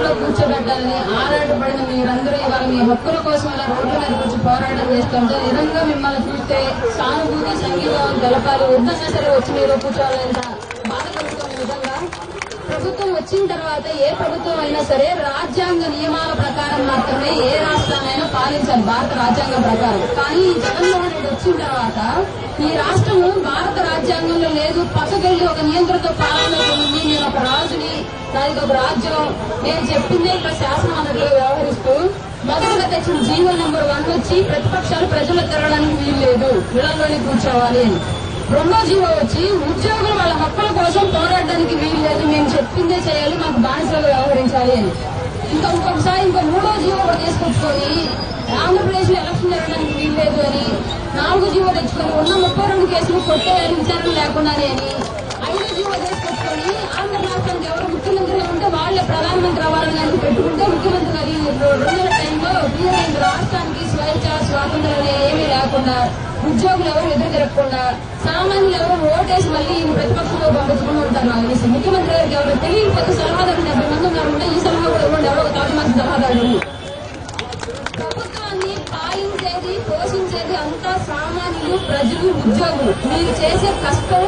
లో కూర్చోబెట్టాలని ఆరాటపడిన మీరందరూ ఇవాళ మీ హక్కుల కోసం ఇలా రోడ్ల మీద కూర్చొని పోరాటం చేస్తుంటే నిజంగా మిమ్మల్ని చూస్తే సానుభూతి సంఘీభావం తెలపాలి. వద్దన్నా సరే వచ్చి మీరు కూర్చోవాలంట బాధ కలుగుతుంది. నిజంగా ప్రభుత్వం వచ్చిన తర్వాత ఏ ప్రభుత్వం అయినా సరే రాజ్యాంగ నియమాల ప్రకారం మాత్రమే ఏ రాష్ట్రాన్నైనా పాలించాలి, భారత రాజ్యాంగం ప్రకారం. కానీ జగన్మోహన్ రెడ్డి వచ్చిన తర్వాత ఈ రాష్ట్రము భారత రాజ్యాంగంలో లేదు, పక్కకెళ్లి ఒక నియంత్రణతో పాలన ఉంది. నేను ఒక రాజుని, నాది ఒక రాజ్యం, నేను చెప్పిందే ఇక్కడ శాసనం అన్నట్లు వ్యవహరిస్తూ మొదటగా తెచ్చిన జీవో నెంబర్ 1 వచ్చి ప్రతిపక్షాలు ప్రజలు తిరగడానికి వీలు లేదు, ఇళ్లలోనే కూర్చోవాలి అని. రెండో జీవో వచ్చి ఉద్యోగులు వాళ్ళ హక్కుల కోసం పోరాడడానికి వీలు లేదు, మేము చెప్పిందే చేయాలి, మాకు బానిసలుగా వ్యవహరించాలి అని. ఇంకొకసారి మూడో జీవో కూడా తీసుకొచ్చుకొని ఆంధ్రప్రదేశ్ లో ఎలక్షన్ జరగడానికి వీలు లేదు అని 4 జీవో తెచ్చుకొని ఉన్న 32 కేసులు కొట్టేయాలి విచారణ లేకుండానే అని 5 జీవో తీసుకొచ్చుకొని ఆంధ్ర రాష్ట్రానికి ఎవరు ముఖ్యమంత్రిగా ఉంటే వాళ్లే ప్రధానమంత్రి అవ్వాలని పెట్టుకుంటే ముఖ్యమంత్రి గారి 2 నెలల టైంలో క్లియర్ రాష్ట్రానికి స్వేచ్ఛ స్వాతంత్రాలు ఏమీ లేకుండా, ఉద్యోగులు ఎవరు ఎదురు తిరగకుండా, సామాన్యులు ఎవరు ఓటేసి మళ్ళీ ప్రతిపక్షంలో పంపించుకుని ఉంటారు. నాకు తెలిసి ముఖ్యమంత్రి గారికి ఎవరు తెలియకపోతే సలహాదారులు 70 మంది ఉన్నారంటే ఈ సలహా కూడా ఇవ్వండి, ఎవరో ఒక 40 మంది సలహాదారులు. ప్రభుత్వాన్ని పాలించేది పోషించేది అంతా సామాన్యులు, ప్రజలు, ఉద్యోగులు. మీరు చేసే కష్టం,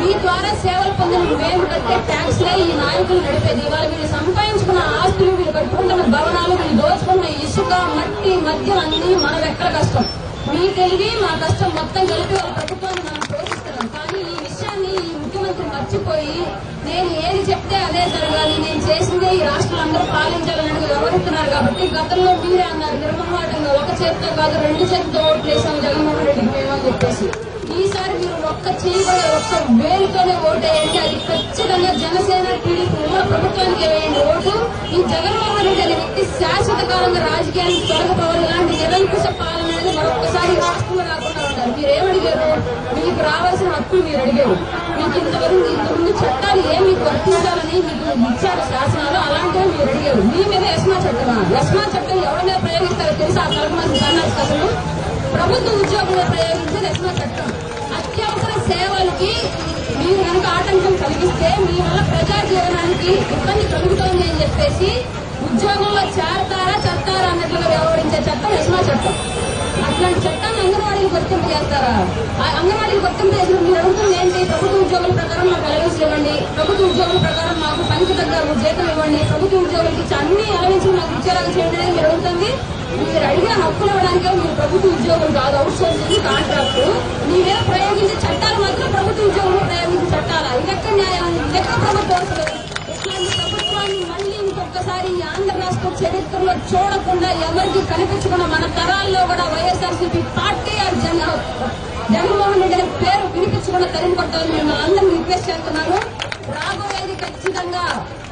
మీ ద్వారా సేవలు పొందిన మేము కట్టే ట్యాక్స్లే ఈ నాయకులు నడిపేది. ఇవాళ వీళ్ళు సంపాదించుకున్న ఆస్తులు, వీళ్ళు కట్టుకుంటున్న భవనాలు, వీళ్ళు దోచుకున్న ఇసుక, మట్టి, మద్యం అన్ని మన ఎక్కడ కష్టం. మీ తెలివి మా కష్టం మొత్తం కలిపి వాళ్ళ ప్రభుత్వాన్ని మనం పోషిస్తున్నాం. కానీ ఈ విషయాన్ని ఈ ముఖ్యమంత్రి మర్చిపోయి నేను ఏది చెప్తే అదే జరగాలి, నేను చేసిందే ఈ రాష్ట్రం అందరూ పాలించాలని వ్యవహరిస్తున్నారు. కాబట్టి గతంలో మీరే అన్నారు నిర్మహాటంగా ఒక చేతితో కాదు 2 చేతితో ఓట్లు వేసాము జగన్మోహన్ రెడ్డికి మేమని చెప్పేసి. ఈసారి మీరు ఒక్క చేయబడే ఒక్క వేలుతోనే ఓటేయండి, అది ఖచ్చితంగా జనసేన టీడీపీ ఉన్న ప్రభుత్వానికి వేయండి ఓటు. ఈ జగన్మోహన్ రెడ్డి అనే వ్యక్తి శాశ్వత కాలంగా రాజకీయానికి తొలగిపోవాలి. ఇలాంటి నిరంకుశ పాలన అనేది మరొకసారి రాష్ట్రంలో రాకుండా ఉంటారు. మీరేమడిగారు? మీకు రావాల్సిన హక్కులు మీరు అడిగారు. మీకు ఇంతకుముందు చట్టాలు ఏం మీకు వర్తించాలని మీకు ఇచ్చారు శాసనాలు, అలాంటివి మీరు అడిగారు. మీ మీద ఎస్మా చట్టమా? ఎస్మా చట్టం ఎవరి మీద ప్రయోగిస్తారో తెలుసా? ఆ కలకమాసి కర్ణాటకలు ప్రభుత్వ ఉద్యోగులు ప్రయోగించేది ఎస్మా చట్టం. అత్యవసర సేవలకి మీరు కనుక ఆటంకం కలిగిస్తే మీ వల్ల ప్రజా జీవనానికి ఇబ్బంది కలుగుతోంది అని చెప్పేసి ఉద్యోగంలో చేరతారా చట్టారా అన్నట్లుగా వ్యవహరించే చట్టం ఎస్మా చట్టం. అట్లాంటి చట్టాన్ని అంగన్వాడీలు వర్తింపు చేస్తారా? ఆ అంగన్వాడీలు వర్తింపు చేసిన మీరు అడుగుతుంది ఏంటి? ప్రభుత్వ ఉద్యోగుల ప్రకారం మాకు అలవెన్స్లు ఇవ్వండి, ప్రభుత్వ ఉద్యోగుల ప్రకారం మాకు పనికి తగ్గ జీతం ఇవ్వండి, ప్రభుత్వ ఉద్యోగులకి అన్ని అలవెన్స్లు మాకు ఇచ్చేలాగా చేయండి అనేది మీరు అడుగుతుంది. మీరు అడిగిన హక్కులు ఇవ్వడానికే మీరు ప్రభుత్వ ఉద్యోగులు కాదు, అవుట్ సోర్సింగ్ కాంట్రాక్ట్. మీ మీద ప్రయోగించే చట్టాలు మాత్రం ప్రభుత్వ ఉద్యోగులు ప్రయోగించే చట్టాలా? ఇదెక్కడ న్యాయం? ఇదెక్కడ ప్రభుత్వం? ఇట్లాంటి ప్రభుత్వాన్ని మళ్లీ ఇంకొకసారి ఈ ఆంధ్ర రాష్ట్ర చరిత్రలో చూడకుండా ఎవరికి కనిపించకుండా మన తరాల్లో కూడా వైఎస్ఆర్సీపీ పార్టీ జగన్మోహన్ రెడ్డి అనే పేరు వినిపించకుండా తరిమి కొట్టాలని మిమ్మల్ని అందరినీ రిక్వెస్ట్ చేస్తున్నాను. రాబోయేది ఖచ్చితంగా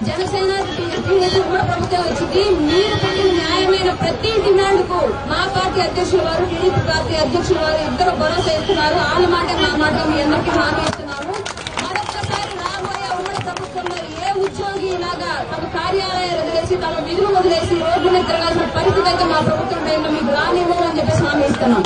జనసేన టీడీపీ కూడా ప్రభుత్వం వచ్చింది. మీరు పెట్టిన న్యాయమైన ప్రతి డిమాండ్ కు మా పార్టీ అధ్యక్షుల వారు, టీడీపీ పార్టీ అధ్యక్షుల వారు ఇద్దరు భరోసా ఇస్తున్నారు. వాళ్ళ మాట మా మాట మీ అందరికీ హామీ ఇస్తున్నాము. మరొక్కసారి రాబోయే ఉమ్మడి ప్రభుత్వంలో ఏ ఉద్యోగి ఇలాగా తమ కార్యాలయాలు వదిలేసి తమ విధులు వదిలేసి రోడ్డు మీద తిరగాల్సిన పరిస్థితి అయితే మా ప్రభుత్వం టైంలో మీకు రానివ్వమని చెప్పేసి హామీ ఇస్తున్నాం.